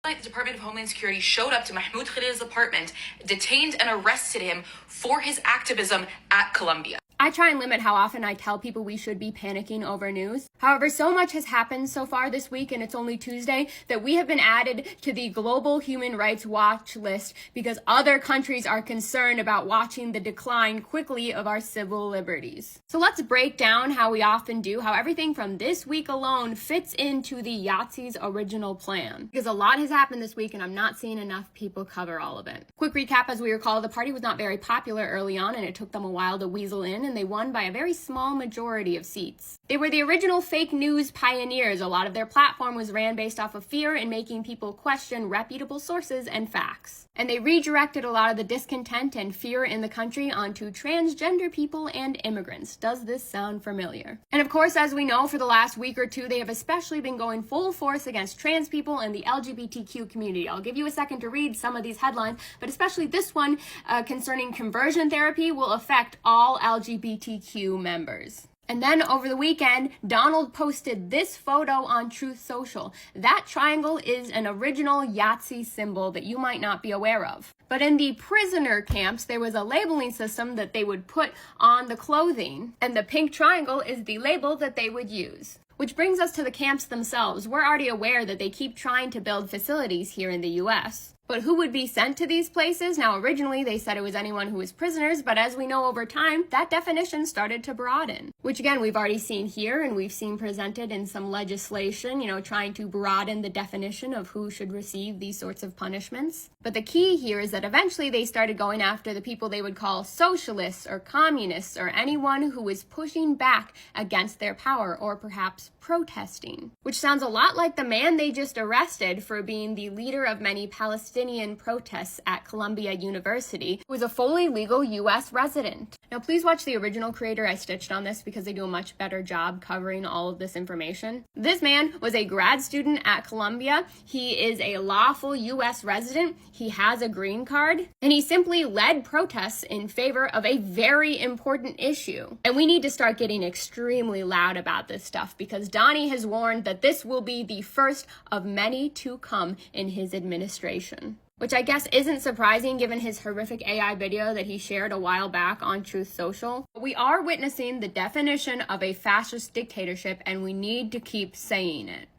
The Department of Homeland Security showed up to Mahmoud Khalil's apartment, detained and arrested him for his activism at Columbia. I try and limit how often I tell people we should be panicking over news. However, so much has happened so far this week, and it's only Tuesday, that we have been added to the Global Human Rights Watch list because other countries are concerned about watching the decline quickly of our civil liberties. So let's break down how we often do, how everything from this week alone fits into the Yahtzee's original plan. Because a lot has happened this week, and I'm not seeing enough people cover all of it. Quick recap, as we recall, the party was not very popular early on, and it took them a while to weasel in, and they won by a very small majority of seats. They were the original fake news pioneers. A lot of their platform was ran based off of fear and making people question reputable sources and facts. And they redirected a lot of the discontent and fear in the country onto transgender people and immigrants. Does this sound familiar? And of course, as we know, for the last week or two, they have especially been going full force against trans people and the LGBTQ community. I'll give you a second to read some of these headlines, but especially this one concerning conversion therapy will affect all LGBTQ members. And then over the weekend, Donald posted this photo on Truth Social. That triangle is an original Yahtzee symbol that you might not be aware of. But in the prisoner camps, there was a labeling system that they would put on the clothing, and the pink triangle is the label that they would use. Which brings us to the camps themselves. We're already aware that they keep trying to build facilities here in the US. But who would be sent to these places? Now, originally they said it was anyone who was prisoners, but as we know over time, that definition started to broaden. Which again, we've already seen here and we've seen presented in some legislation, trying to broaden the definition of who should receive these sorts of punishments. But the key here is that eventually they started going after the people they would call socialists or communists or anyone who was pushing back against their power or perhaps protesting. Which sounds a lot like the man they just arrested for being the leader of many Palestinian protests at Columbia University, who was a fully legal U.S. resident. Now please watch the original creator. I stitched on this because they do a much better job covering all of this information. This man was a grad student at Columbia. He is a lawful U.S. resident. He has a green card, and he simply led protests in favor of a very important issue. And we need to start getting extremely loud about this stuff because Donnie has warned that this will be the first of many to come in his administration. Which I guess isn't surprising given his horrific AI video that he shared a while back on Truth Social. We are witnessing the definition of a fascist dictatorship, and we need to keep saying it.